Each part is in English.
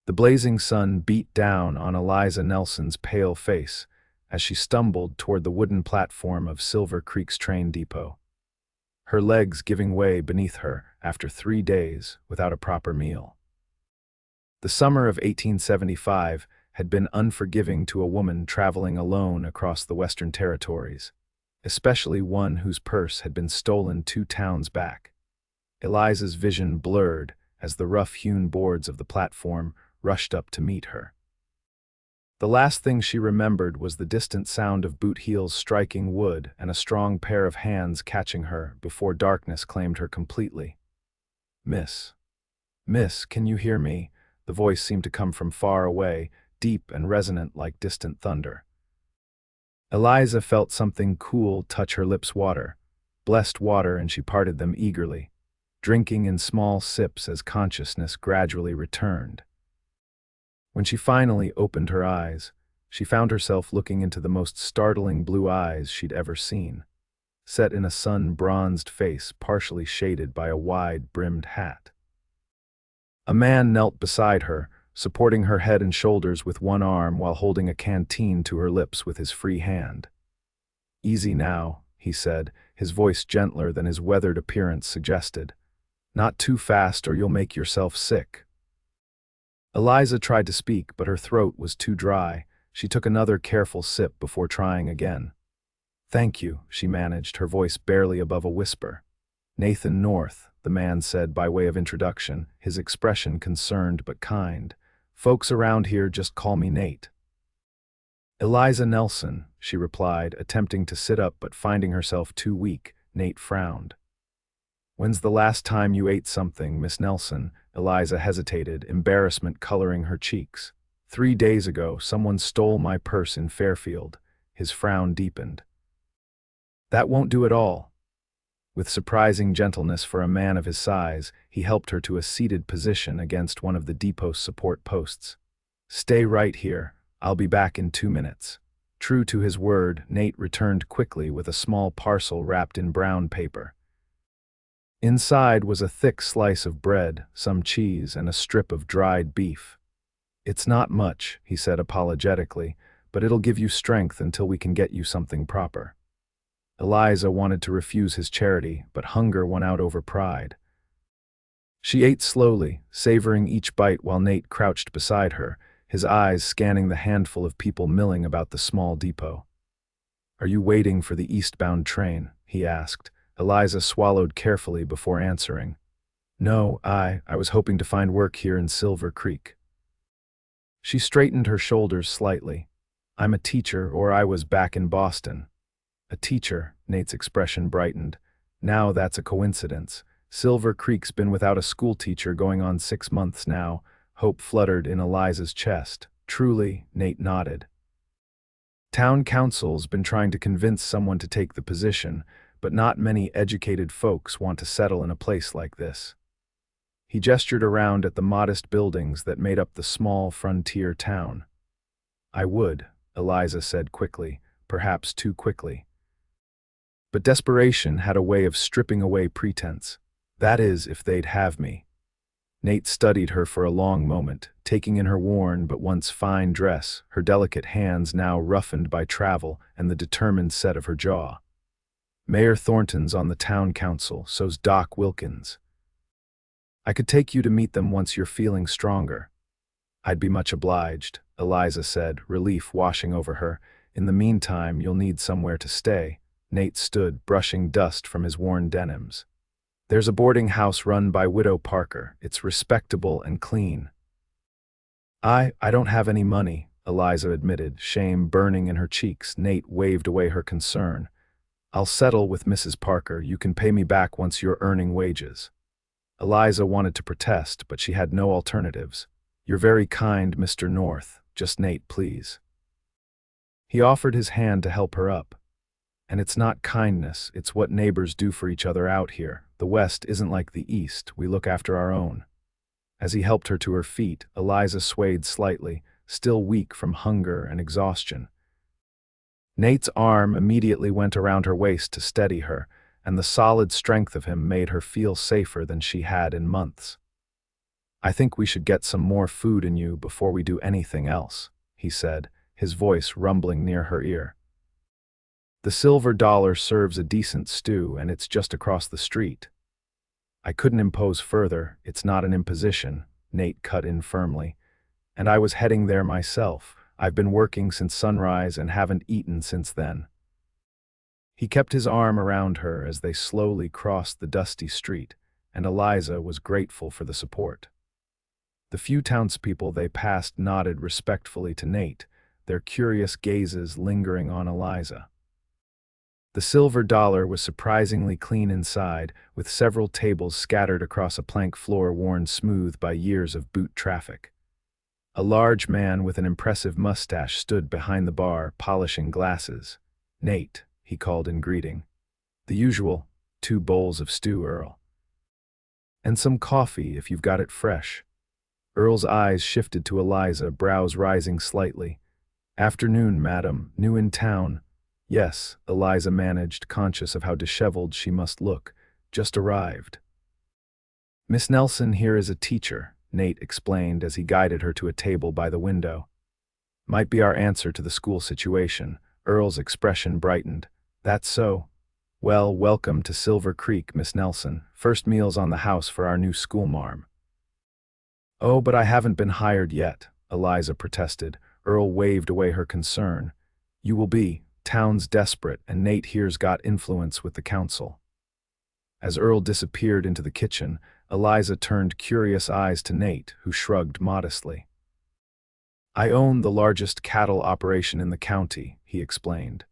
The blazing sun beat down on Eliza Nelson's pale face as she stumbled toward the wooden platform of Silver Creek's train depot, her legs giving way beneath her after 3 days without a proper meal. The summer of 1875 had been unforgiving to a woman traveling alone across the Western Territories, especially one whose purse had been stolen 2 towns back. Eliza's vision blurred as the rough-hewn boards of the platform rushed up to meet her. The last thing she remembered was the distant sound of boot heels striking wood and a strong pair of hands catching her before darkness claimed her completely. "Miss, can you hear me?" The voice seemed to come from far away, deep and resonant like distant thunder. Eliza felt something cool touch her lips' water, blessed water, and she parted them eagerly, drinking in small sips as consciousness gradually returned. When she finally opened her eyes, she found herself looking into the most startling blue eyes she'd ever seen, set in a sun-bronzed face partially shaded by a wide-brimmed hat. A man knelt beside her, supporting her head and shoulders with one arm while holding a canteen to her lips with his free hand. "Easy now," he said, his voice gentler than his weathered appearance suggested. "Not too fast or you'll make yourself sick." Eliza tried to speak, but her throat was too dry. She took another careful sip before trying again. "Thank you," she managed, her voice barely above a whisper. "Nathan North," the man said by way of introduction, his expression concerned but kind. "Folks around here just call me Nate." "Eliza Nelson," she replied, attempting to sit up but finding herself too weak. Nate frowned. "When's the last time you ate something, Miss Nelson?" Eliza hesitated, embarrassment coloring her cheeks. 3 days ago, someone stole my purse in Fairfield." His frown deepened. "That won't do at all." With surprising gentleness for a man of his size, he helped her to a seated position against one of the depot's support posts. "Stay right here. I'll be back in 2 minutes." True to his word, Nate returned quickly with a small parcel wrapped in brown paper. Inside was a thick slice of bread, some cheese, and a strip of dried beef. "It's not much," he said apologetically, "but it'll give you strength until we can get you something proper." Eliza wanted to refuse his charity, but hunger won out over pride. She ate slowly, savoring each bite while Nate crouched beside her, his eyes scanning the handful of people milling about the small depot. "Are you waiting for the eastbound train?" he asked. Eliza swallowed carefully before answering. "No, I was hoping to find work here in Silver Creek." She straightened her shoulders slightly. "I'm a teacher, or I was back in Boston." "A teacher," Nate's expression brightened. "Now that's a coincidence. Silver Creek's been without a schoolteacher going on 6 months now." Hope fluttered in Eliza's chest. "Truly," Nate nodded. "Town council's been trying to convince someone to take the position, but not many educated folks want to settle in a place like this." He gestured around at the modest buildings that made up the small frontier town. "I would," Eliza said quickly, perhaps too quickly. But desperation had a way of stripping away pretense. "That is, if they'd have me." Nate studied her for a long moment, taking in her worn but once fine dress, her delicate hands now roughened by travel, and the determined set of her jaw. "Mayor Thornton's on the town council, so's Doc Wilkins. I could take you to meet them once you're feeling stronger." "I'd be much obliged," Eliza said, relief washing over her. "In the meantime, you'll need somewhere to stay." Nate stood, brushing dust from his worn denims. "There's a boarding house run by Widow Parker. It's respectable and clean." I don't have any money," Eliza admitted, shame burning in her cheeks. Nate waved away her concern. "I'll settle with Mrs. Parker. You can pay me back once you're earning wages." Eliza wanted to protest, but she had no alternatives. "You're very kind, Mr. North. Just Nate, please." He offered his hand to help her up. "And it's not kindness, it's what neighbors do for each other out here. The West isn't like the East. We look after our own." As he helped her to her feet, Eliza swayed slightly, still weak from hunger and exhaustion. Nate's arm immediately went around her waist to steady her, and the solid strength of him made her feel safer than she had in months. I think we should get some more food in you before we do anything else, he said, his voice rumbling near her ear. The Silver Dollar serves a decent stew, and it's just across the street. I couldn't impose further, it's not an imposition, Nate cut in firmly. And I was heading there myself. I've been working since sunrise and haven't eaten since then. He kept his arm around her as they slowly crossed the dusty street, and Eliza was grateful for the support. The few townspeople they passed nodded respectfully to Nate, their curious gazes lingering on Eliza. The Silver Dollar was surprisingly clean inside, with several tables scattered across a plank floor worn smooth by years of boot traffic. A large man with an impressive mustache stood behind the bar, polishing glasses. "Nate," he called in greeting. "The usual, 2 bowls of stew, Earl. And some coffee if you've got it fresh." Earl's eyes shifted to Eliza, brows rising slightly. "Afternoon, madam. New in town." "Yes," Eliza managed, conscious of how disheveled she must look. "Just arrived." "Miss Nelson here is a teacher," Nate explained as he guided her to a table by the window. "Might be our answer to the school situation." Earl's expression brightened. "That's so. Well, welcome to Silver Creek, Miss Nelson. First meals on the house for our new schoolmarm." "Oh, but I haven't been hired yet," Eliza protested. Earl waved away her concern. "You will be. Town's desperate, and Nate here's got influence with the council." As Earl disappeared into the kitchen, Eliza turned curious eyes to Nate, who shrugged modestly. "I own the largest cattle operation in the county," he explained.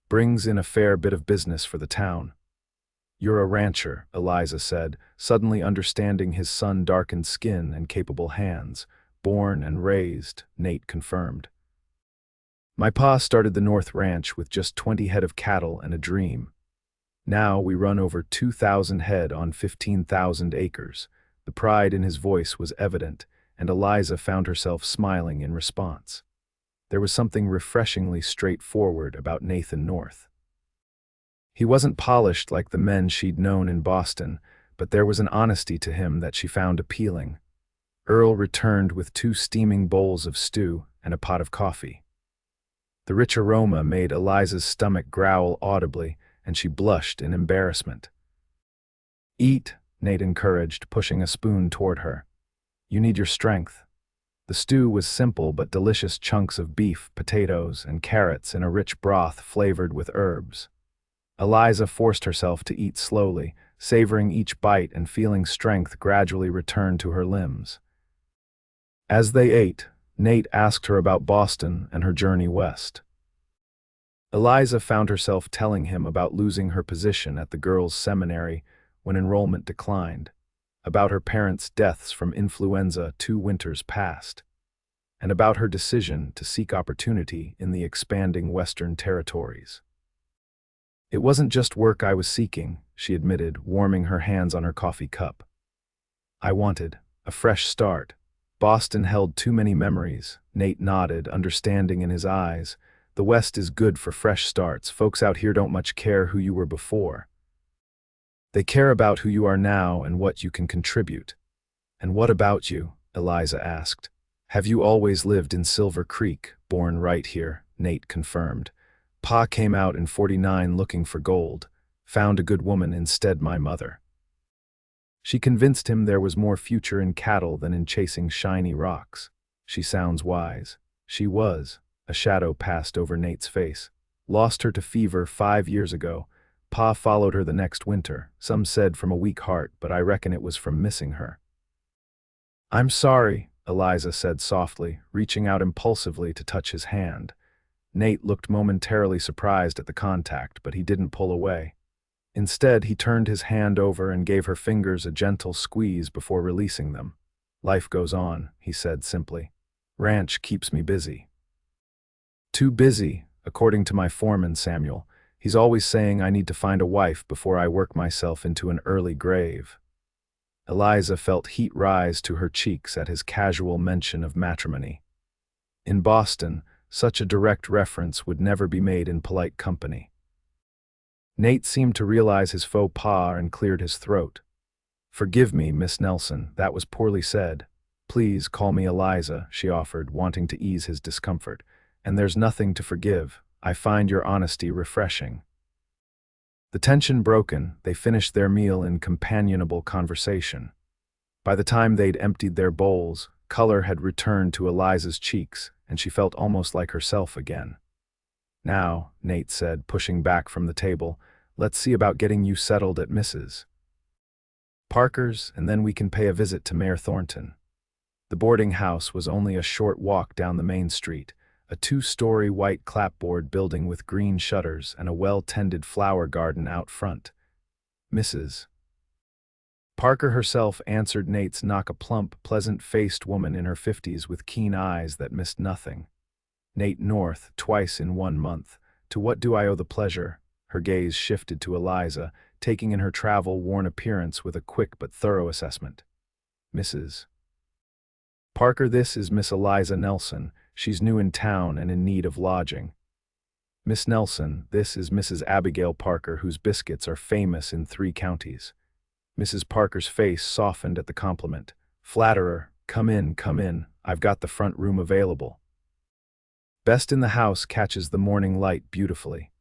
"Brings in a fair bit of business for the town." "You're a rancher," Eliza said, suddenly understanding his sun-darkened skin and capable hands. "Born and raised," Nate confirmed. "My pa started the North Ranch with just 20 head of cattle and a dream. Now we run over 2,000 head on 15,000 acres. The pride in his voice was evident, and Eliza found herself smiling in response. There was something refreshingly straightforward about Nathan North. He wasn't polished like the men she'd known in Boston, but there was an honesty to him that she found appealing. Earl returned with 2 steaming bowls of stew and a pot of coffee. The rich aroma made Eliza's stomach growl audibly, and she blushed in embarrassment. "Eat," Nate encouraged, pushing a spoon toward her. "You need your strength." The stew was simple but delicious chunks of beef, potatoes, and carrots in a rich broth flavored with herbs. Eliza forced herself to eat slowly, savoring each bite and feeling strength gradually return to her limbs. As they ate, Nate asked her about Boston and her journey west. Eliza found herself telling him about losing her position at the girls' seminary when enrollment declined, about her parents' deaths from influenza 2 winters past, and about her decision to seek opportunity in the expanding Western territories. "It wasn't just work I was seeking," she admitted, warming her hands on her coffee cup. "I wanted a fresh start. Boston held too many memories." Nate nodded, understanding in his eyes. "The West is good for fresh starts. Folks out here don't much care who you were before. They care about who you are now and what you can contribute." "And what about you?" Eliza asked. "Have you always lived in Silver Creek, born right here?" Nate confirmed. "Pa came out in '49 looking for gold. Found a good woman instead, my mother." She convinced him there was more future in cattle than in chasing shiny rocks. "She sounds wise." She was. A shadow passed over Nate's face. "Lost her to fever 5 years ago. Pa followed her the next winter. Some said from a weak heart, but I reckon it was from missing her." "I'm sorry," Eliza said softly, reaching out impulsively to touch his hand. Nate looked momentarily surprised at the contact, but he didn't pull away. Instead, he turned his hand over and gave her fingers a gentle squeeze before releasing them. "Life goes on," he said simply. "Ranch keeps me busy." "Too busy, according to my foreman, Samuel. He's always saying I need to find a wife before I work myself into an early grave." Eliza felt heat rise to her cheeks at his casual mention of matrimony. In Boston, such a direct reference would never be made in polite company. Nate seemed to realize his faux pas and cleared his throat. "Forgive me, Miss Nelson, that was poorly said." Please call me Eliza, she offered, wanting to ease his discomfort. And there's nothing to forgive. I find your honesty refreshing. The tension broken, they finished their meal in companionable conversation. By the time they'd emptied their bowls, color had returned to Eliza's cheeks, and she felt almost like herself again. Now, Nate said, pushing back from the table, let's see about getting you settled at Mrs. Parker's, and then we can pay a visit to Mayor Thornton. The boarding house was only a short walk down the main street, a 2-story white clapboard building with green shutters and a well-tended flower garden out front. Mrs. Parker herself answered Nate's knock, a plump, pleasant-faced woman in her 50s with keen eyes that missed nothing. Nate North, twice in 1 month. To what do I owe the pleasure? Her gaze shifted to Eliza, taking in her travel-worn appearance with a quick but thorough assessment. Mrs. Parker, this is Miss Eliza Nelson. She's new in town and in need of lodging. Miss Nelson, this is Mrs. Abigail Parker, whose biscuits are famous in 3 counties. Mrs. Parker's face softened at the compliment. Flatterer, come in, I've got the front room available. Best in the house catches the morning light beautifully.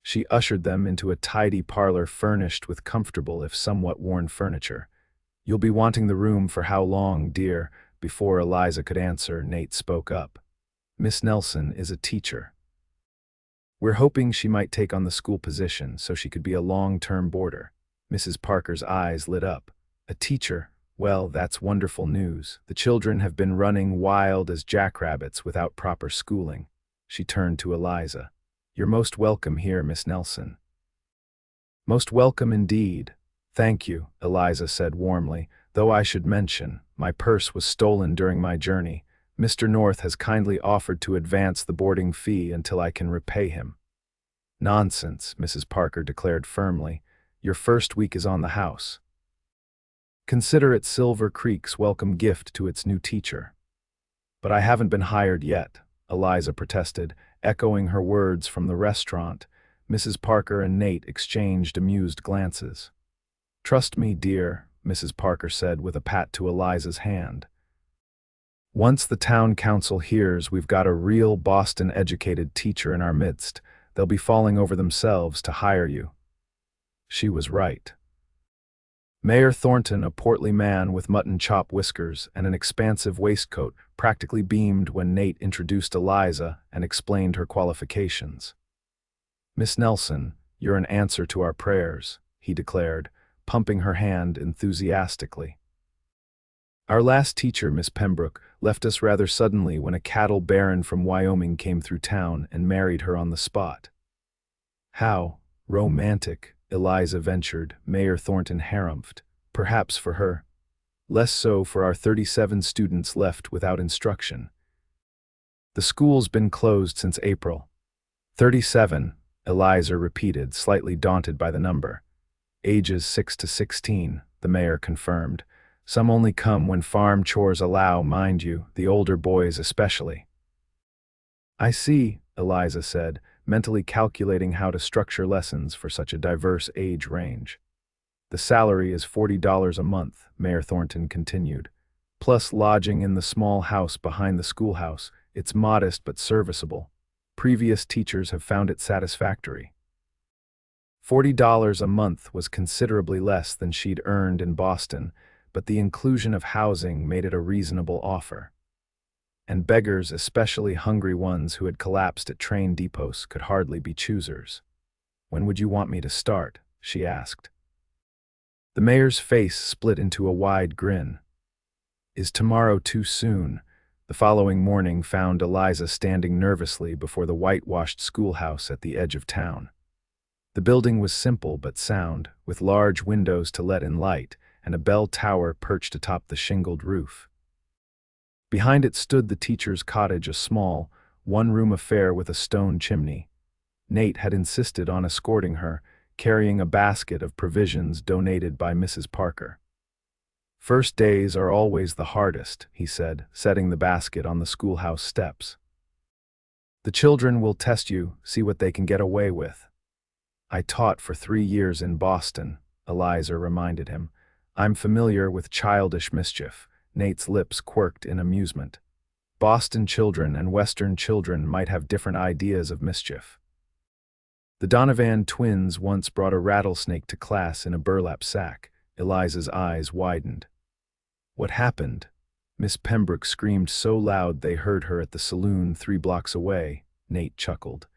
She ushered them into a tidy parlor furnished with comfortable if somewhat worn furniture. You'll be wanting the room for how long, dear? Before Eliza could answer, Nate spoke up. Miss Nelson is a teacher. We're hoping she might take on the school position so she could be a long-term boarder. Mrs. Parker's eyes lit up. A teacher? Well, that's wonderful news. The children have been running wild as jackrabbits without proper schooling. She turned to Eliza. You're most welcome here, Miss Nelson. Most welcome indeed. Thank you, Eliza said warmly, though I should mention, my purse was stolen during my journey. Mr. North has kindly offered to advance the boarding fee until I can repay him. Nonsense, Mrs. Parker declared firmly. Your first week is on the house. Consider it Silver Creek's welcome gift to its new teacher. But I haven't been hired yet, Eliza protested, echoing her words from the restaurant. Mrs. Parker and Nate exchanged amused glances. Trust me, dear, Mrs. Parker said with a pat to Eliza's hand. Once the town council hears we've got a real Boston-educated teacher in our midst, they'll be falling over themselves to hire you. She was right. Mayor Thornton, a portly man with mutton chop whiskers and an expansive waistcoat, practically beamed when Nate introduced Eliza and explained her qualifications. Miss Nelson, you're an answer to our prayers, he declared, pumping her hand enthusiastically. Our last teacher, Miss Pembroke, left us rather suddenly when a cattle baron from Wyoming came through town and married her on the spot. How romantic, Eliza ventured. Mayor Thornton harumphed. Perhaps for her. Less so for our 37 students left without instruction. The school's been closed since April. 37, Eliza repeated, slightly daunted by the number. Ages 6 to 16, the mayor confirmed. Some only come when farm chores allow, mind you, the older boys especially. I see, Eliza said, mentally calculating how to structure lessons for such a diverse age range. The salary is $40 a month, Mayor Thornton continued. Plus lodging in the small house behind the schoolhouse. It's modest but serviceable. Previous teachers have found it satisfactory. $40 a month was considerably less than she'd earned in Boston, but the inclusion of housing made it a reasonable offer. And beggars, especially hungry ones who had collapsed at train depots, could hardly be choosers. When would you want me to start? She asked. The mayor's face split into a wide grin. Is tomorrow too soon? The following morning found Eliza standing nervously before the whitewashed schoolhouse at the edge of town. The building was simple but sound, with large windows to let in light, and a bell tower perched atop the shingled roof. Behind it stood the teacher's cottage, a small, one-room affair with a stone chimney. Nate had insisted on escorting her, carrying a basket of provisions donated by Mrs. Parker. First days are always the hardest, he said, setting the basket on the schoolhouse steps. The children will test you, see what they can get away with. I taught for 3 years in Boston, Eliza reminded him. I'm familiar with childish mischief. Nate's lips quirked in amusement. Boston children and Western children might have different ideas of mischief. The Donovan twins once brought a rattlesnake to class in a burlap sack. Eliza's eyes widened. What happened? Miss Pembroke screamed so loud they heard her at the saloon 3 blocks away. Nate chuckled.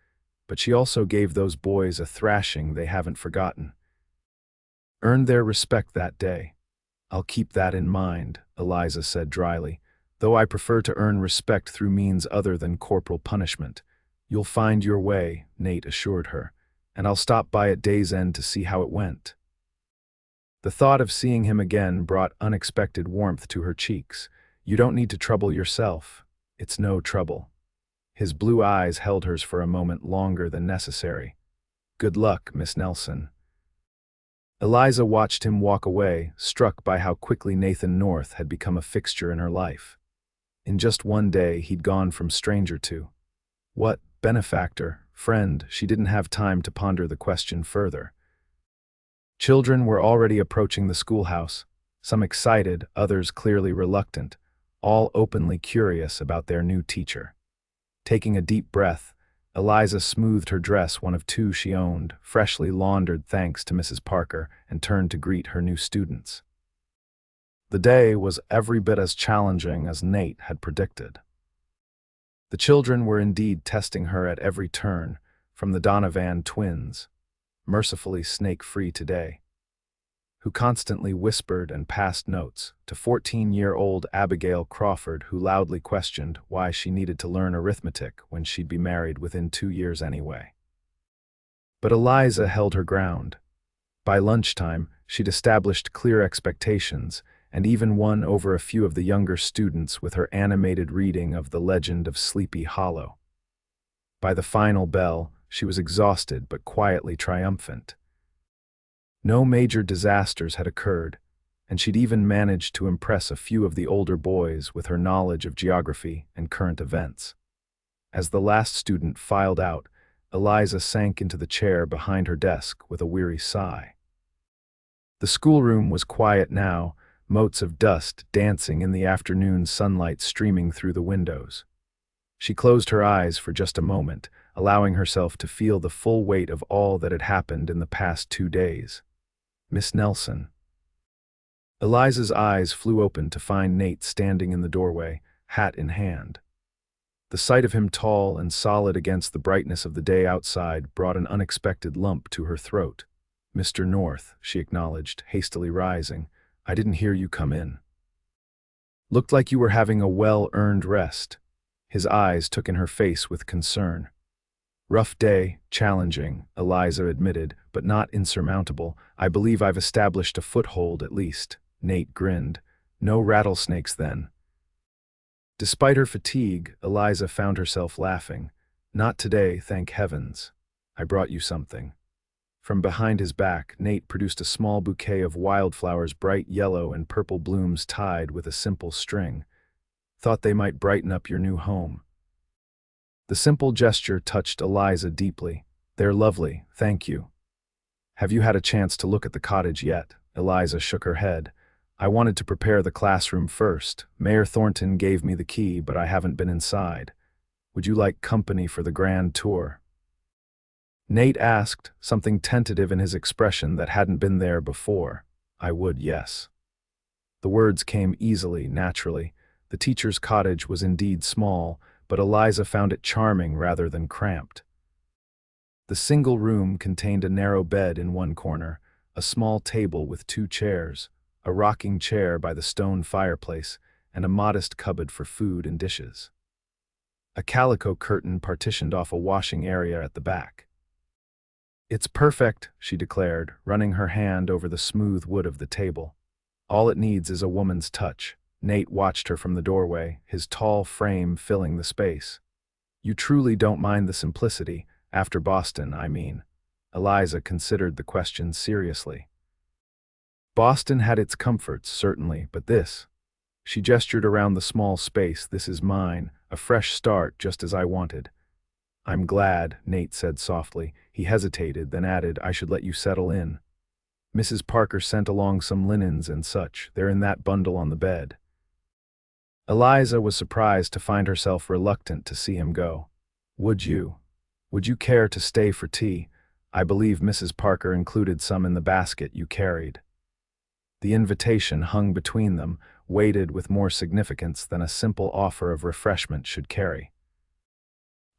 But she also gave those boys a thrashing they haven't forgotten. Earned their respect that day. I'll keep that in mind, Eliza said dryly, though I prefer to earn respect through means other than corporal punishment. You'll find your way, Nate assured her, and I'll stop by at day's end to see how it went. The thought of seeing him again brought unexpected warmth to her cheeks. You don't need to trouble yourself. It's no trouble. His blue eyes held hers for a moment longer than necessary. Good luck, Miss Nelson. Eliza watched him walk away, struck by how quickly Nathan North had become a fixture in her life. In just one day, he'd gone from stranger to what? Benefactor, friend. She didn't have time to ponder the question further. Children were already approaching the schoolhouse, some excited, others clearly reluctant, all openly curious about their new teacher. Taking a deep breath, Eliza smoothed her dress, one of 2 she owned, freshly laundered thanks to Mrs. Parker, and turned to greet her new students. The day was every bit as challenging as Nate had predicted. The children were indeed testing her at every turn, from the Donovan twins, mercifully snake-free today, who constantly whispered and passed notes, to 14-year-old Abigail Crawford, who loudly questioned why she needed to learn arithmetic when she'd be married within 2 years anyway. But Eliza held her ground. By lunchtime, she'd established clear expectations, and even won over a few of the younger students with her animated reading of The Legend of Sleepy Hollow. By the final bell, she was exhausted but quietly triumphant. No major disasters had occurred, and she'd even managed to impress a few of the older boys with her knowledge of geography and current events. As the last student filed out, Eliza sank into the chair behind her desk with a weary sigh. The schoolroom was quiet now, motes of dust dancing in the afternoon sunlight streaming through the windows. She closed her eyes for just a moment, allowing herself to feel the full weight of all that had happened in the past 2 days. Miss Nelson. Eliza's eyes flew open to find Nate standing in the doorway, hat in hand. The sight of him tall and solid against the brightness of the day outside brought an unexpected lump to her throat. Mr. North, she acknowledged, hastily rising. I didn't hear you come in. Looked like you were having a well-earned rest. His eyes took in her face with concern. Rough day, challenging, Eliza admitted, but not insurmountable. I believe I've established a foothold at least. Nate grinned. No rattlesnakes then. Despite her fatigue, Eliza found herself laughing. Not today, thank heavens. I brought you something. From behind his back, Nate produced a small bouquet of wildflowers, bright yellow and purple blooms tied with a simple string. Thought they might brighten up your new home. The simple gesture touched Eliza deeply. They're lovely, thank you. Have you had a chance to look at the cottage yet? Eliza shook her head. I wanted to prepare the classroom first. Mayor Thornton gave me the key, but I haven't been inside. Would you like company for the grand tour? Nate asked, something tentative in his expression that hadn't been there before. I would, yes. The words came easily, naturally. The teacher's cottage was indeed small, but Eliza found it charming rather than cramped. The single room contained a narrow bed in one corner, a small table with 2 chairs, a rocking chair by the stone fireplace, and a modest cupboard for food and dishes. A calico curtain partitioned off a washing area at the back. It's perfect, she declared, running her hand over the smooth wood of the table. All it needs is a woman's touch. Nate watched her from the doorway, his tall frame filling the space. You truly don't mind the simplicity, after Boston, I mean. Eliza considered the question seriously. Boston had its comforts, certainly, but this. She gestured around the small space. This is mine, a fresh start, just as I wanted. I'm glad, Nate said softly. He hesitated, then added, I should let you settle in. Mrs. Parker sent along some linens and such. They're in that bundle on the bed. Eliza was surprised to find herself reluctant to see him go. Would you? Would you care to stay for tea? I believe Mrs. Parker included some in the basket you carried. The invitation hung between them, weighted with more significance than a simple offer of refreshment should carry.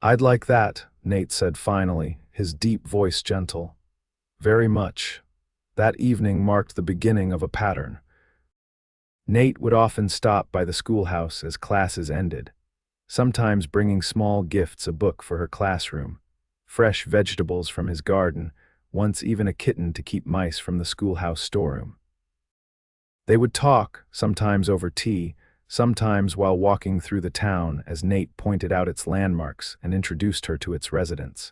I'd like that, Nate said finally, his deep voice gentle. Very much. That evening marked the beginning of a pattern. Nate would often stop by the schoolhouse as classes ended, sometimes bringing small gifts, a book for her classroom, fresh vegetables from his garden, once even a kitten to keep mice from the schoolhouse storeroom. They would talk, sometimes over tea, sometimes while walking through the town as Nate pointed out its landmarks and introduced her to its residents.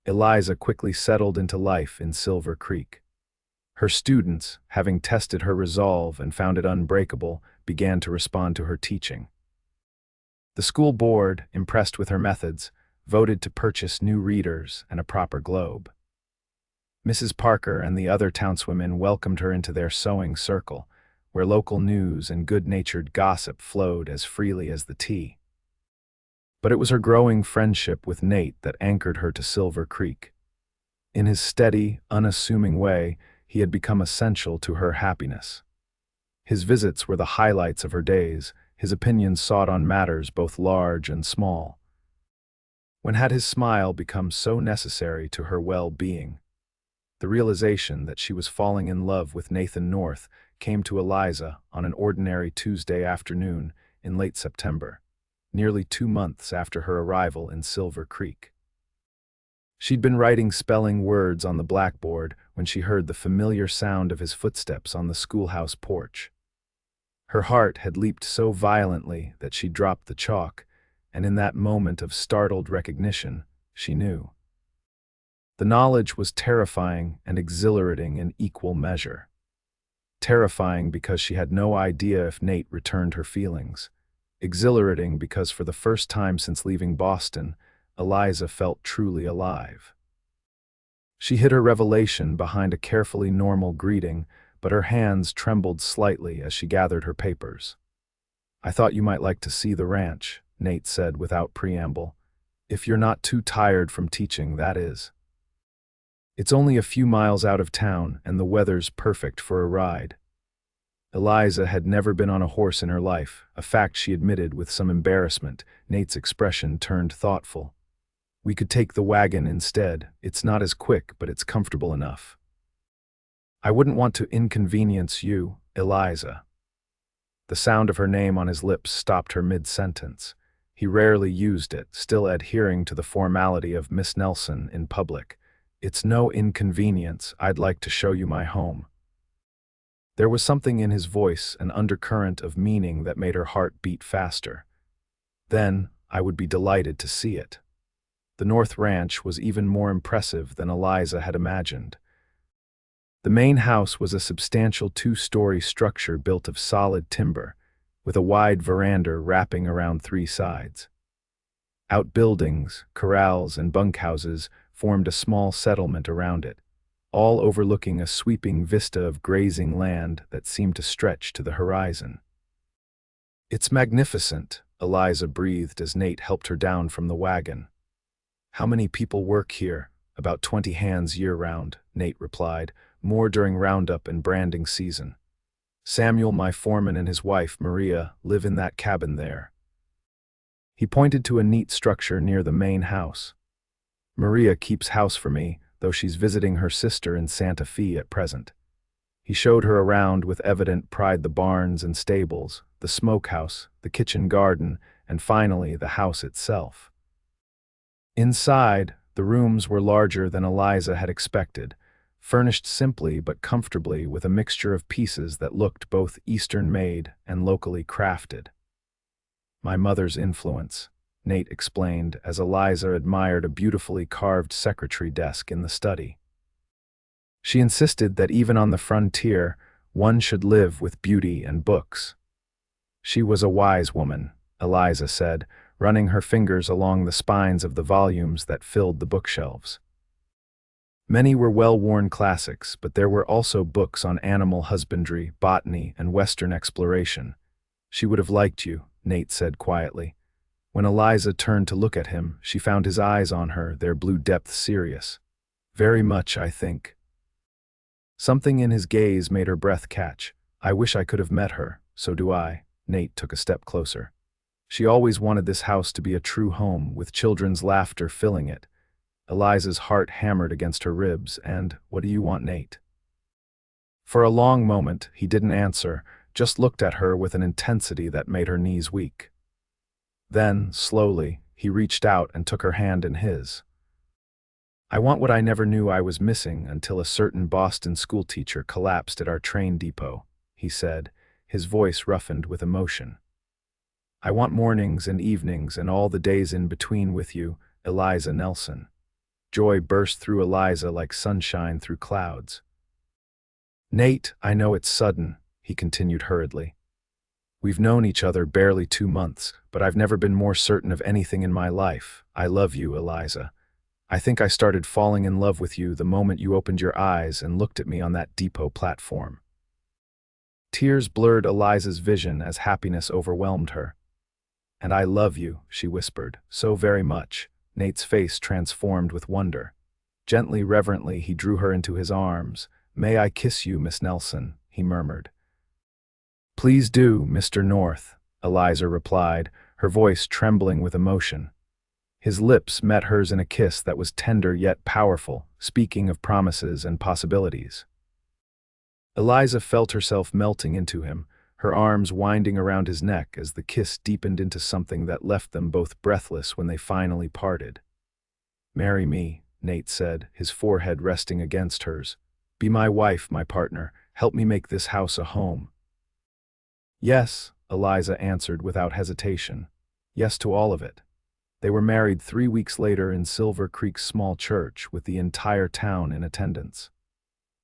Eliza quickly settled into life in Silver Creek. Her students, having tested her resolve and found it unbreakable, began to respond to her teaching. The school board, impressed with her methods, voted to purchase new readers and a proper globe. Mrs. Parker and the other townswomen welcomed her into their sewing circle, where local news and good-natured gossip flowed as freely as the tea. But it was her growing friendship with Nate that anchored her to Silver Creek. In his steady, unassuming way, he had become essential to her happiness. His visits were the highlights of her days, his opinions sought on matters both large and small. When had his smile become so necessary to her well-being? The realization that she was falling in love with Nathan North came to Eliza on an ordinary Tuesday afternoon in late September, nearly 2 months after her arrival in Silver Creek. She'd been writing spelling words on the blackboard when she heard the familiar sound of his footsteps on the schoolhouse porch. Her heart had leaped so violently that she dropped the chalk, and in that moment of startled recognition, she knew. The knowledge was terrifying and exhilarating in equal measure. Terrifying because she had no idea if Nate returned her feelings. Exhilarating because for the first time since leaving Boston, Eliza felt truly alive. She hid her revelation behind a carefully normal greeting, but her hands trembled slightly as she gathered her papers. I thought you might like to see the ranch, Nate said without preamble. If you're not too tired from teaching, that is. It's only a few miles out of town, and the weather's perfect for a ride. Eliza had never been on a horse in her life, a fact she admitted with some embarrassment. Nate's expression turned thoughtful. We could take the wagon instead. It's not as quick, but it's comfortable enough. I wouldn't want to inconvenience you, Eliza. The sound of her name on his lips stopped her mid-sentence. He rarely used it, still adhering to the formality of Miss Nelson in public. It's no inconvenience. I'd like to show you my home. There was something in his voice, an undercurrent of meaning that made her heart beat faster. Then, I would be delighted to see it. The North Ranch was even more impressive than Eliza had imagined. The main house was a substantial 2-story structure built of solid timber, with a wide veranda wrapping around 3 sides. Outbuildings, corrals, and bunkhouses formed a small settlement around it, all overlooking a sweeping vista of grazing land that seemed to stretch to the horizon. It's magnificent, Eliza breathed as Nate helped her down from the wagon. How many people work here? About 20 hands year-round, Nate replied, more during roundup and branding season. Samuel, my foreman, and his wife, Maria, live in that cabin there. He pointed to a neat structure near the main house. Maria keeps house for me, though she's visiting her sister in Santa Fe at present. He showed her around with evident pride the barns and stables, the smokehouse, the kitchen garden, and finally the house itself. Inside, the rooms were larger than Eliza had expected, furnished simply but comfortably with a mixture of pieces that looked both Eastern-made and locally crafted. My mother's influence, Nate explained as Eliza admired a beautifully carved secretary desk in the study. She insisted that even on the frontier, one should live with beauty and books. She was a wise woman, Eliza said, running her fingers along the spines of the volumes that filled the bookshelves. Many were well-worn classics, but there were also books on animal husbandry, botany, and Western exploration. She would have liked you, Nate said quietly. When Eliza turned to look at him, she found his eyes on her, their blue depths serious. Very much, I think. Something in his gaze made her breath catch. I wish I could have met her, so do I. Nate took a step closer. She always wanted this house to be a true home, with children's laughter filling it. Eliza's heart hammered against her ribs, and, what do you want, Nate? For a long moment, he didn't answer, just looked at her with an intensity that made her knees weak. Then, slowly, he reached out and took her hand in his. I want what I never knew I was missing until a certain Boston schoolteacher collapsed at our train depot, he said, his voice roughened with emotion. I want mornings and evenings and all the days in between with you, Eliza Nelson. Joy burst through Eliza like sunshine through clouds. Nate, I know it's sudden, he continued hurriedly. We've known each other barely 2 months, but I've never been more certain of anything in my life. I love you, Eliza. I think I started falling in love with you the moment you opened your eyes and looked at me on that depot platform. Tears blurred Eliza's vision as happiness overwhelmed her. And I love you, she whispered, so very much. Nate's face transformed with wonder. Gently, reverently, he drew her into his arms. May I kiss you, Miss Nelson, he murmured. Please do, Mr. North, Eliza replied, her voice trembling with emotion. His lips met hers in a kiss that was tender yet powerful, speaking of promises and possibilities. Eliza felt herself melting into him, her arms winding around his neck as the kiss deepened into something that left them both breathless when they finally parted. Marry me, Nate said, his forehead resting against hers. Be my wife, my partner. Help me make this house a home. Yes, Eliza answered without hesitation. Yes to all of it. They were married 3 weeks later in Silver Creek's small church, with the entire town in attendance.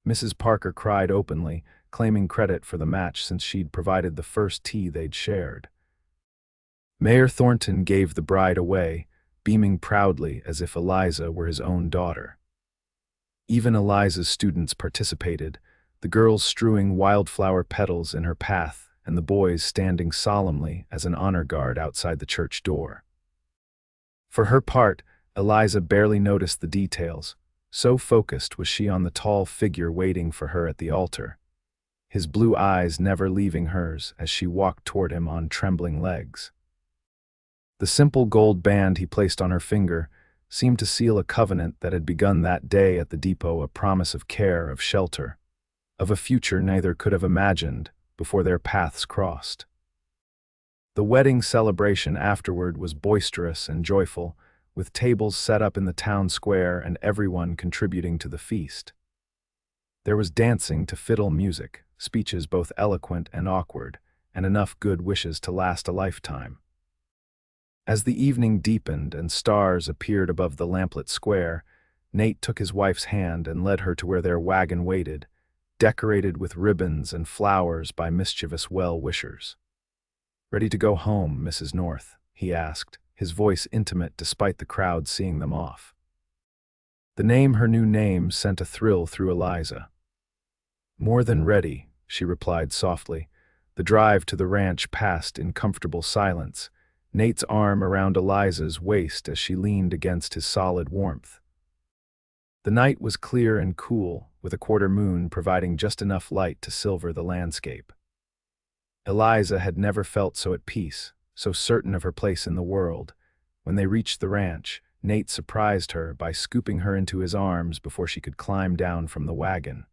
Mrs. Parker cried openly, claiming credit for the match since she'd provided the first tea they'd shared. Mayor Thornton gave the bride away, beaming proudly as if Eliza were his own daughter. Even Eliza's students participated, the girls strewing wildflower petals in her path and the boys standing solemnly as an honor guard outside the church door. For her part, Eliza barely noticed the details, so focused was she on the tall figure waiting for her at the altar, his blue eyes never leaving hers as she walked toward him on trembling legs. The simple gold band he placed on her finger seemed to seal a covenant that had begun that day at the depot, a promise of care, of shelter, of a future neither could have imagined before their paths crossed. The wedding celebration afterward was boisterous and joyful, with tables set up in the town square and everyone contributing to the feast. There was dancing to fiddle music, speeches both eloquent and awkward, and enough good wishes to last a lifetime. As the evening deepened and stars appeared above the lamplit square, Nate took his wife's hand and led her to where their wagon waited, decorated with ribbons and flowers by mischievous well-wishers. "Ready to go home, Mrs. North?" he asked, his voice intimate despite the crowd seeing them off. The name, her new name, sent a thrill through Eliza. "More than ready," she replied softly. The drive to the ranch passed in comfortable silence, Nate's arm around Eliza's waist as she leaned against his solid warmth. The night was clear and cool, with a quarter moon providing just enough light to silver the landscape. Eliza had never felt so at peace, so certain of her place in the world. When they reached the ranch, Nate surprised her by scooping her into his arms before she could climb down from the wagon.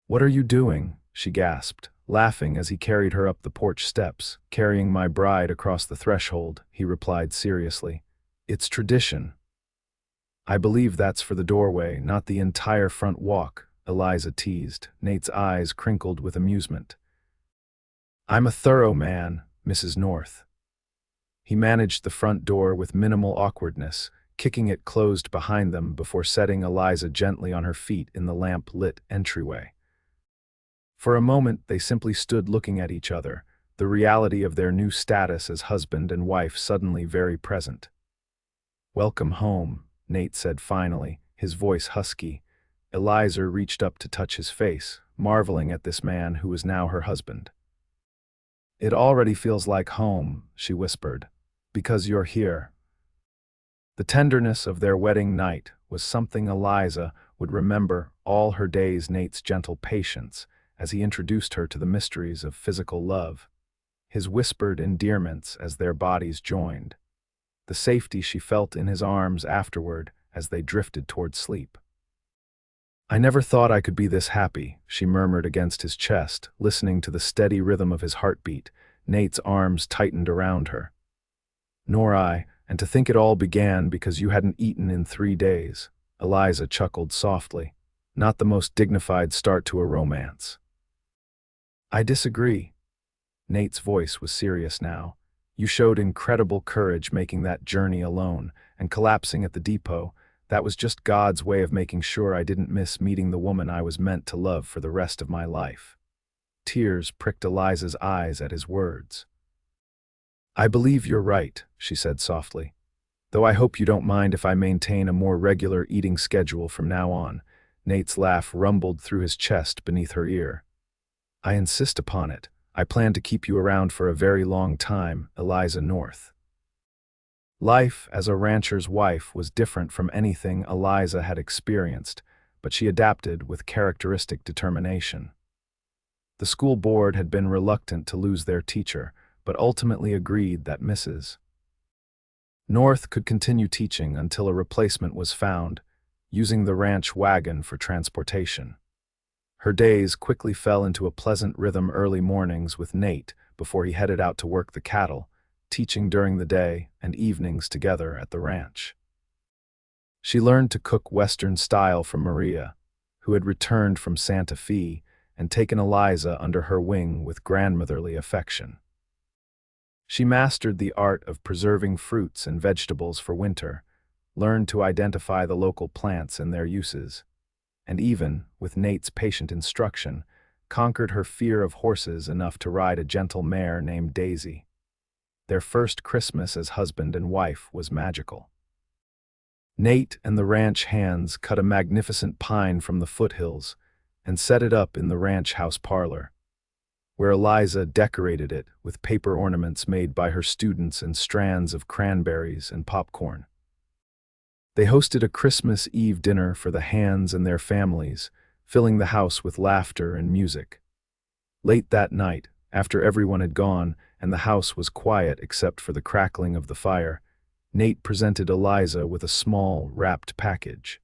"What are you doing?" she gasped, laughing as he carried her up the porch steps. "Carrying my bride across the threshold," he replied seriously. "It's tradition." "I believe that's for the doorway, not the entire front walk," Eliza teased, Nate's eyes crinkled with amusement. "I'm a thorough man, Mrs. North." He managed the front door with minimal awkwardness, kicking it closed behind them before setting Eliza gently on her feet in the lamp-lit entryway. For a moment, they simply stood looking at each other, the reality of their new status as husband and wife suddenly very present. "Welcome home," Nate said finally, his voice husky. Eliza reached up to touch his face, marveling at this man who was now her husband. It already feels like home, she whispered, because you're here. The tenderness of their wedding night was something Eliza would remember all her days. Nate's gentle patience as he introduced her to the mysteries of physical love, his whispered endearments as their bodies joined, the safety she felt in his arms afterward as they drifted toward sleep. I never thought I could be this happy, she murmured against his chest, listening to the steady rhythm of his heartbeat. Nate's arms tightened around her. Nor I, and to think it all began because you hadn't eaten in 3 days. Eliza chuckled softly. Not the most dignified start to a romance. I disagree. Nate's voice was serious now. You showed incredible courage making that journey alone, and collapsing at the depot. That was just God's way of making sure I didn't miss meeting the woman I was meant to love for the rest of my life. Tears pricked Eliza's eyes at his words. I believe you're right, she said softly. Though I hope you don't mind if I maintain a more regular eating schedule from now on. Nate's laugh rumbled through his chest beneath her ear. I insist upon it. I plan to keep you around for a very long time, Eliza North. Life as a rancher's wife was different from anything Eliza had experienced, but she adapted with characteristic determination. The school board had been reluctant to lose their teacher, but ultimately agreed that Mrs. North could continue teaching until a replacement was found, using the ranch wagon for transportation. Her days quickly fell into a pleasant rhythm: early mornings with Nate before he headed out to work the cattle, teaching during the day, and evenings together at the ranch. She learned to cook Western style from Maria, who had returned from Santa Fe and taken Eliza under her wing with grandmotherly affection. She mastered the art of preserving fruits and vegetables for winter, learned to identify the local plants and their uses, and even, with Nate's patient instruction, conquered her fear of horses enough to ride a gentle mare named Daisy. Their first Christmas as husband and wife was magical. Nate and the ranch hands cut a magnificent pine from the foothills and set it up in the ranch house parlor, where Eliza decorated it with paper ornaments made by her students and strands of cranberries and popcorn. They hosted a Christmas Eve dinner for the Hands and their families, filling the house with laughter and music. Late that night, after everyone had gone and the house was quiet except for the crackling of the fire, Nate presented Eliza with a small, wrapped package.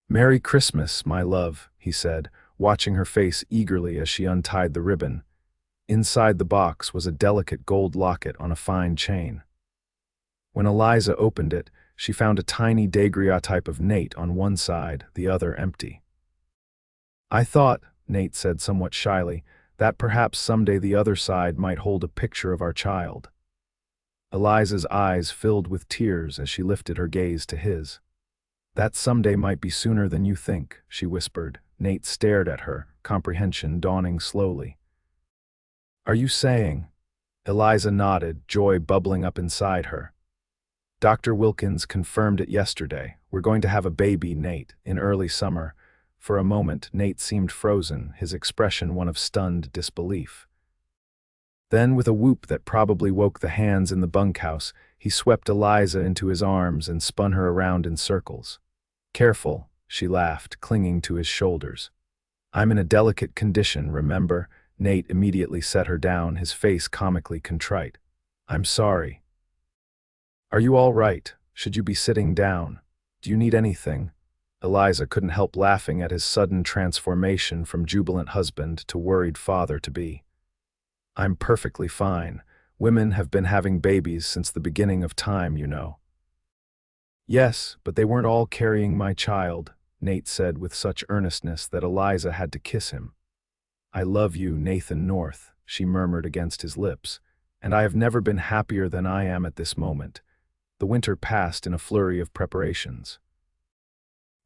"Merry Christmas, my love," he said, watching her face eagerly as she untied the ribbon. Inside the box was a delicate gold locket on a fine chain. When Eliza opened it, she found a tiny daguerreotype of Nate on one side, the other empty. "I thought," Nate said somewhat shyly, "that perhaps someday the other side might hold a picture of our child." Eliza's eyes filled with tears as she lifted her gaze to his. "That someday might be sooner than you think," she whispered. Nate stared at her, comprehension dawning slowly. "Are you saying?" Eliza nodded, joy bubbling up inside her. "Dr. Wilkins confirmed it yesterday. We're going to have a baby, Nate, in early summer." For a moment, Nate seemed frozen, his expression one of stunned disbelief. Then, with a whoop that probably woke the Hands in the bunkhouse, he swept Eliza into his arms and spun her around in circles. "Careful," she laughed, clinging to his shoulders. "I'm in a delicate condition, remember?" Nate immediately set her down, his face comically contrite. "I'm sorry." "Are you all right? Should you be sitting down? Do you need anything?" Eliza couldn't help laughing at his sudden transformation from jubilant husband to worried father-to-be. "I'm perfectly fine. Women have been having babies since the beginning of time, you know." "Yes, but they weren't all carrying my child," Nate said with such earnestness that Eliza had to kiss him. "I love you, Nathan North," she murmured against his lips, "and I have never been happier than I am at this moment." The winter passed in a flurry of preparations.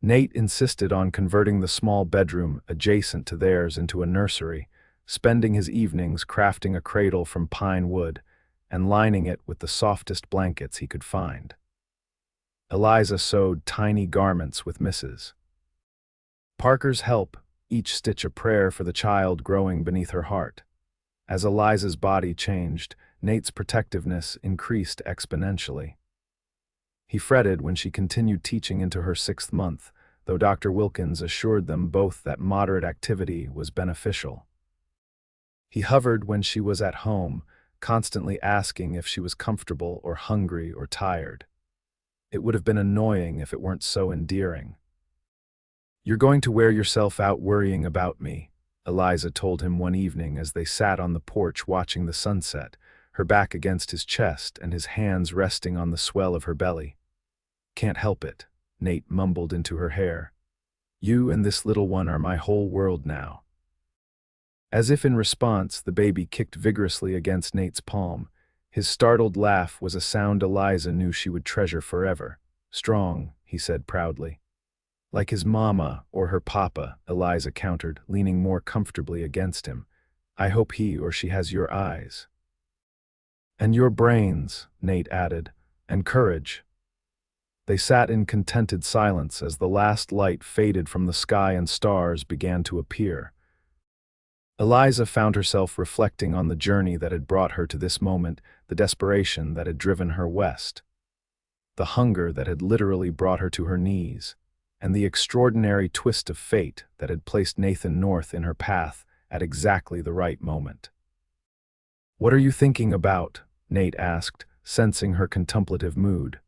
Nate insisted on converting the small bedroom adjacent to theirs into a nursery, spending his evenings crafting a cradle from pine wood and lining it with the softest blankets he could find. Eliza sewed tiny garments with Mrs. Parker's help, each stitch a prayer for the child growing beneath her heart. As Eliza's body changed, Nate's protectiveness increased exponentially. He fretted when she continued teaching into her 6th month, though Dr. Wilkins assured them both that moderate activity was beneficial. He hovered when she was at home, constantly asking if she was comfortable or hungry or tired. It would have been annoying if it weren't so endearing. "You're going to wear yourself out worrying about me," Eliza told him one evening as they sat on the porch watching the sunset, her back against his chest and his hands resting on the swell of her belly. "Can't help it," Nate mumbled into her hair. "You and this little one are my whole world now." As if in response, the baby kicked vigorously against Nate's palm. His startled laugh was a sound Eliza knew she would treasure forever. "Strong," he said proudly. "Like his mama or her papa," Eliza countered, leaning more comfortably against him. "I hope he or she has your eyes." "And your brains," Nate added, "and courage." They sat in contented silence as the last light faded from the sky and stars began to appear. Eliza found herself reflecting on the journey that had brought her to this moment, the desperation that had driven her west, the hunger that had literally brought her to her knees, and the extraordinary twist of fate that had placed Nathan North in her path at exactly the right moment. "What are you thinking about?" Nate asked, sensing her contemplative mood.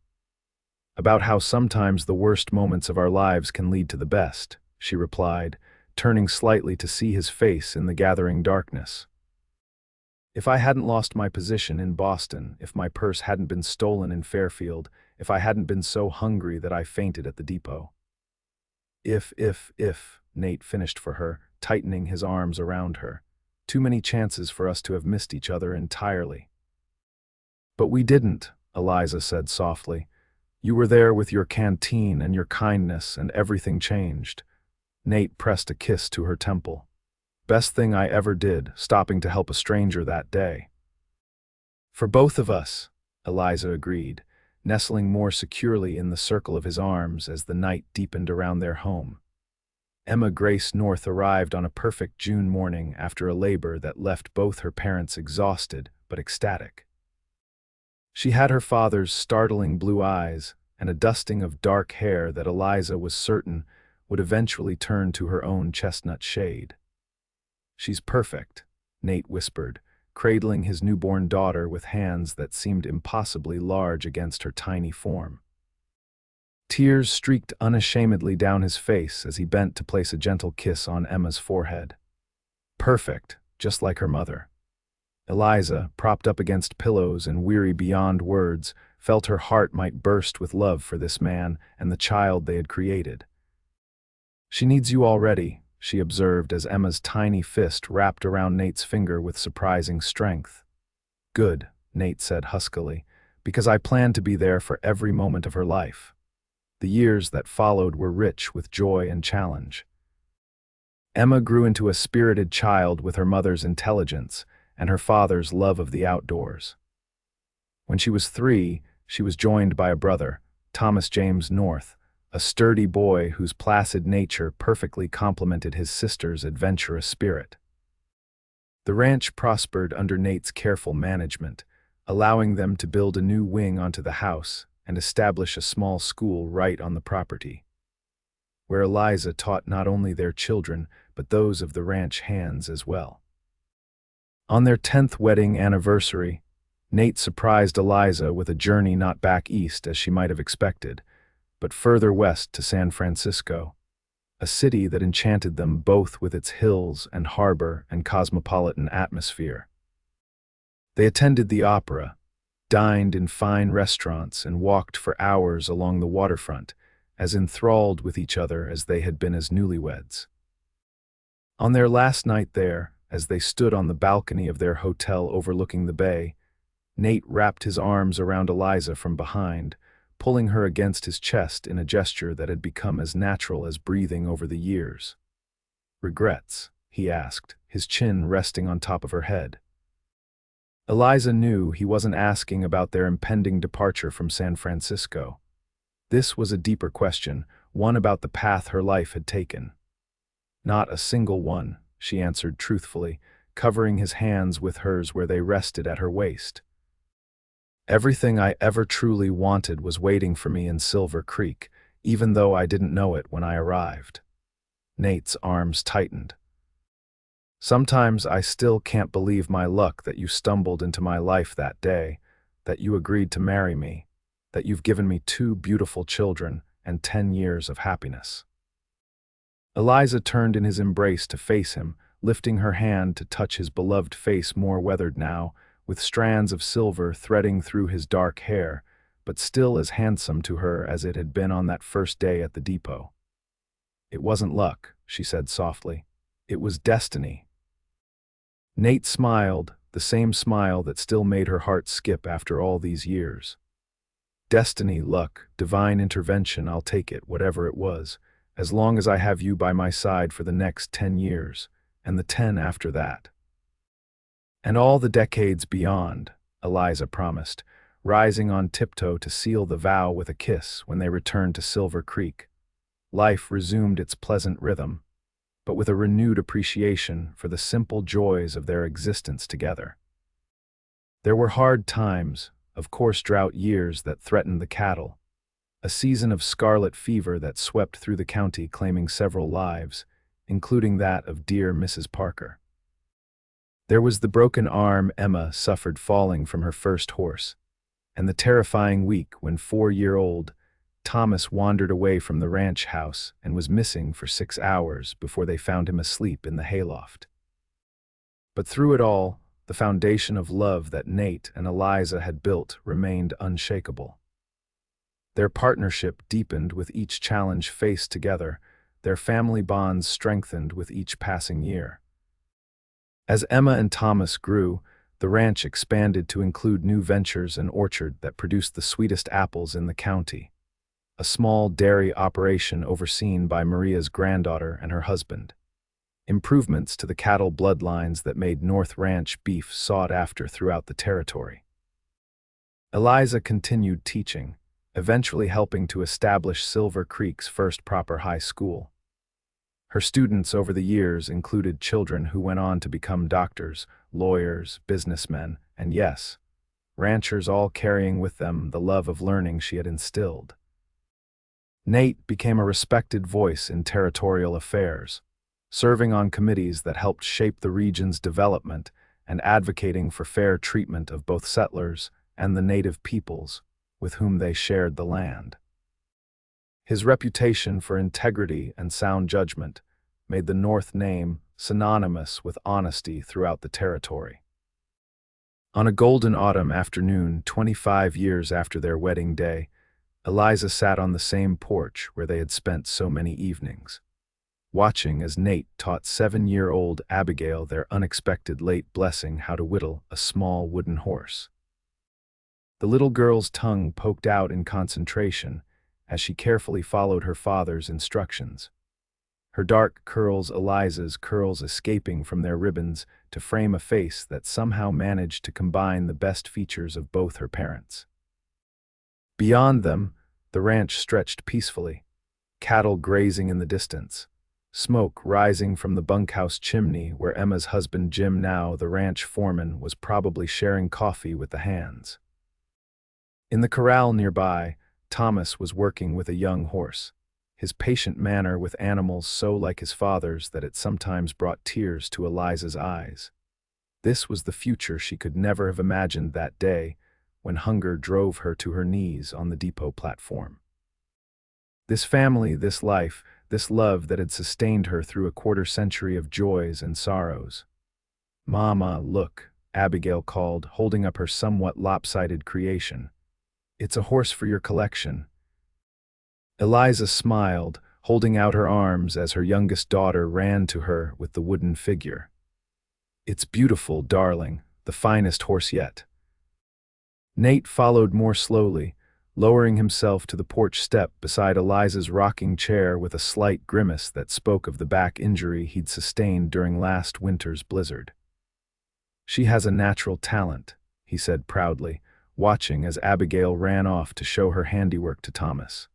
"About how sometimes the worst moments of our lives can lead to the best," she replied, turning slightly to see his face in the gathering darkness. "If I hadn't lost my position in Boston, if my purse hadn't been stolen in Fairfield, if I hadn't been so hungry that I fainted at the depot." If, Nate finished for her, tightening his arms around her. "Too many chances for us to have missed each other entirely." "But we didn't," Eliza said softly. "You were there with your canteen and your kindness, and everything changed." Nate pressed a kiss to her temple. "Best thing I ever did, stopping to help a stranger that day." "For both of us," Eliza agreed, nestling more securely in the circle of his arms as the night deepened around their home. Emma Grace North arrived on a perfect June morning after a labor that left both her parents exhausted but ecstatic. She had her father's startling blue eyes and a dusting of dark hair that Eliza was certain would eventually turn to her own chestnut shade. "She's perfect," Nate whispered, cradling his newborn daughter with hands that seemed impossibly large against her tiny form. Tears streaked unashamedly down his face as he bent to place a gentle kiss on Emma's forehead. "Perfect, just like her mother." Eliza, propped up against pillows and weary beyond words, felt her heart might burst with love for this man and the child they had created. "She needs you already," she observed as Emma's tiny fist wrapped around Nate's finger with surprising strength. "Good," Nate said huskily, "because I plan to be there for every moment of her life." The years that followed were rich with joy and challenge. Emma grew into a spirited child with her mother's intelligence and her father's love of the outdoors. When she was 3, she was joined by a brother, Thomas James North, a sturdy boy whose placid nature perfectly complemented his sister's adventurous spirit. The ranch prospered under Nate's careful management, allowing them to build a new wing onto the house and establish a small school right on the property, where Eliza taught not only their children but those of the ranch hands as well. On their 10th wedding anniversary, Nate surprised Eliza with a journey not back east as she might have expected, but further west to San Francisco, a city that enchanted them both with its hills and harbor and cosmopolitan atmosphere. They attended the opera, dined in fine restaurants, and walked for hours along the waterfront, as enthralled with each other as they had been as newlyweds. On their last night there, as they stood on the balcony of their hotel overlooking the bay, Nate wrapped his arms around Eliza from behind, pulling her against his chest in a gesture that had become as natural as breathing over the years. "Regrets?" he asked, his chin resting on top of her head. Eliza knew he wasn't asking about their impending departure from San Francisco. This was a deeper question, one about the path her life had taken. "Not a single one," she answered truthfully, covering his hands with hers where they rested at her waist. Everything I ever truly wanted was waiting for me in Silver Creek, even though I didn't know it when I arrived. Nate's arms tightened. Sometimes I still can't believe my luck that you stumbled into my life that day, that you agreed to marry me, that you've given me 2 beautiful children and 10 years of happiness. Eliza turned in his embrace to face him, lifting her hand to touch his beloved face more weathered now, with strands of silver threading through his dark hair, but still as handsome to her as it had been on that first day at the depot. "It wasn't luck," she said softly. "It was destiny." Nate smiled, the same smile that still made her heart skip after all these years. "Destiny, luck, divine intervention, I'll take it, whatever it was, as long as I have you by my side for the next 10 years, and the 10 after that. And all the decades beyond," Eliza promised, rising on tiptoe to seal the vow with a kiss when they returned to Silver Creek. Life resumed its pleasant rhythm, but with a renewed appreciation for the simple joys of their existence together. There were hard times, of course, drought years that threatened the cattle, a season of scarlet fever that swept through the county claiming several lives, including that of dear Mrs. Parker. There was the broken arm Emma suffered falling from her first horse, and the terrifying week when 4-year-old Thomas wandered away from the ranch house and was missing for 6 hours before they found him asleep in the hayloft. But through it all, the foundation of love that Nate and Eliza had built remained unshakable. Their partnership deepened with each challenge faced together, their family bonds strengthened with each passing year. As Emma and Thomas grew, the ranch expanded to include new ventures and orchard that produced the sweetest apples in the county, a small dairy operation overseen by Maria's granddaughter and her husband, improvements to the cattle bloodlines that made North Ranch beef sought after throughout the territory. Eliza continued teaching, eventually helping to establish Silver Creek's first proper high school. Her students over the years included children who went on to become doctors, lawyers, businessmen, and yes, ranchers, all carrying with them the love of learning she had instilled. Nate became a respected voice in territorial affairs, serving on committees that helped shape the region's development and advocating for fair treatment of both settlers and the native peoples with whom they shared the land. His reputation for integrity and sound judgment made the North name synonymous with honesty throughout the territory. On a golden autumn afternoon, 25 years after their wedding day, Eliza sat on the same porch where they had spent so many evenings, watching as Nate taught 7-year-old Abigail, their unexpected late blessing, how to whittle a small wooden horse. The little girl's tongue poked out in concentration as she carefully followed her father's instructions, her dark curls, Eliza's curls, escaping from their ribbons to frame a face that somehow managed to combine the best features of both her parents. Beyond them, the ranch stretched peacefully, cattle grazing in the distance, smoke rising from the bunkhouse chimney where Emma's husband Jim, now the ranch foreman, was probably sharing coffee with the hands. In the corral nearby, Thomas was working with a young horse, his patient manner with animals so like his father's that it sometimes brought tears to Eliza's eyes. This was the future she could never have imagined that day when hunger drove her to her knees on the depot platform. This family, this life, this love that had sustained her through a quarter-century of joys and sorrows. "Mama, look," Abigail called, holding up her somewhat lopsided creation. "It's a horse for your collection." Eliza smiled, holding out her arms as her youngest daughter ran to her with the wooden figure. "It's beautiful, darling, the finest horse yet." Nate followed more slowly, lowering himself to the porch step beside Eliza's rocking chair with a slight grimace that spoke of the back injury he'd sustained during last winter's blizzard. "She has a natural talent," he said proudly, watching as Abigail ran off to show her handiwork to Thomas.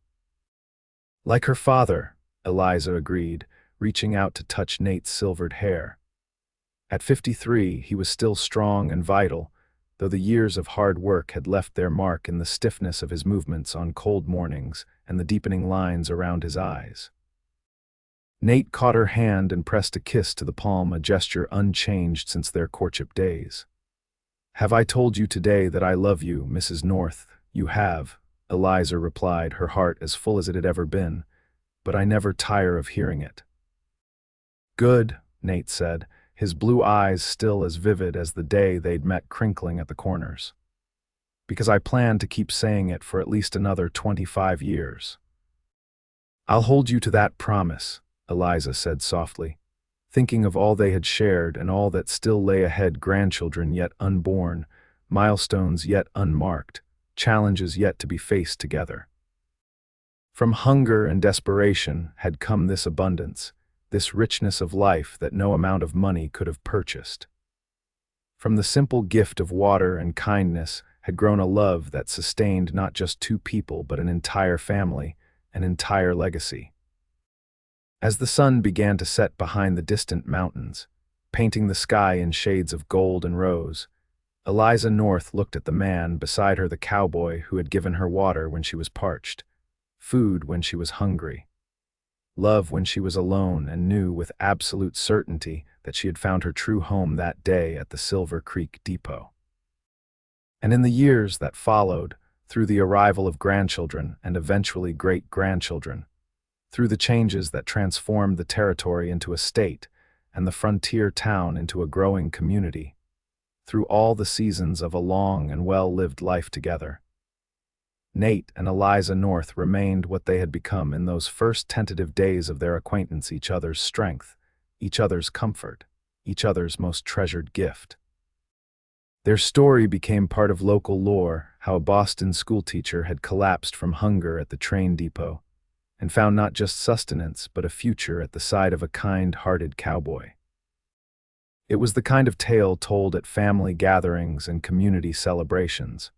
"Like her father," Eliza agreed, reaching out to touch Nate's silvered hair. At 53, he was still strong and vital, though the years of hard work had left their mark in the stiffness of his movements on cold mornings and the deepening lines around his eyes. Nate caught her hand and pressed a kiss to the palm, a gesture unchanged since their courtship days. "Have I told you today that I love you, Mrs. North?" "You have," Eliza replied, her heart as full as it had ever been, "but I never tire of hearing it." "Good," Nate said, his blue eyes still as vivid as the day they'd met crinkling at the corners. "Because I plan to keep saying it for at least another 25 years. "I'll hold you to that promise," Eliza said softly, thinking of all they had shared and all that still lay ahead, grandchildren yet unborn, milestones yet unmarked, challenges yet to be faced together. From hunger and desperation had come this abundance, this richness of life that no amount of money could have purchased. From the simple gift of water and kindness had grown a love that sustained not just two people but an entire family, an entire legacy. As the sun began to set behind the distant mountains, painting the sky in shades of gold and rose, Eliza North looked at the man beside her, the cowboy who had given her water when she was parched, food when she was hungry, love when she was alone, and knew with absolute certainty that she had found her true home that day at the Silver Creek Depot. And in the years that followed, through the arrival of grandchildren and eventually great-grandchildren, through the changes that transformed the territory into a state and the frontier town into a growing community, through all the seasons of a long and well-lived life together, Nate and Eliza North remained what they had become in those first tentative days of their acquaintance: each other's strength, each other's comfort, each other's most treasured gift. Their story became part of local lore, how a Boston schoolteacher had collapsed from hunger at the train depot and found not just sustenance but a future at the side of a kind-hearted cowboy. It was the kind of tale told at family gatherings and community celebrations,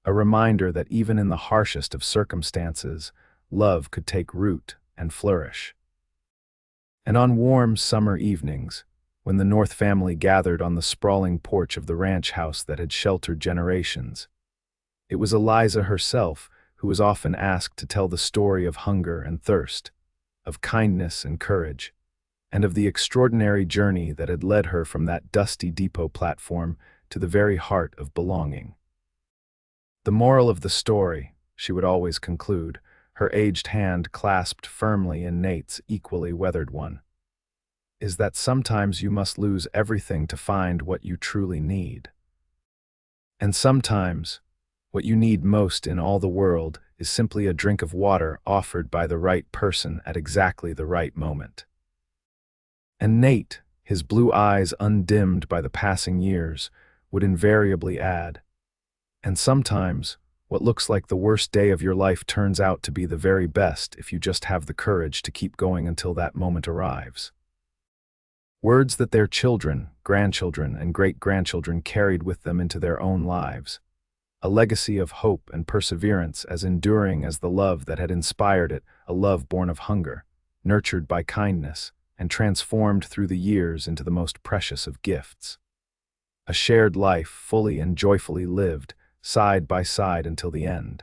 a reminder that even in the harshest of circumstances, love could take root and flourish. And on warm summer evenings, when the North family gathered on the sprawling porch of the ranch house that had sheltered generations, it was Eliza herself who was often asked to tell the story of hunger and thirst, of kindness and courage, and of the extraordinary journey that had led her from that dusty depot platform to the very heart of belonging. "The moral of the story," she would always conclude, her aged hand clasped firmly in Nate's equally weathered one, "is that sometimes you must lose everything to find what you truly need. And sometimes, what you need most in all the world is simply a drink of water offered by the right person at exactly the right moment." And Nate, his blue eyes undimmed by the passing years, would invariably add, "And sometimes, what looks like the worst day of your life turns out to be the very best if you just have the courage to keep going until that moment arrives." Words that their children, grandchildren, and great-grandchildren carried with them into their own lives, a legacy of hope and perseverance as enduring as the love that had inspired it, a love born of hunger, nurtured by kindness, and transformed through the years into the most precious of gifts. A shared life fully and joyfully lived, side by side until the end.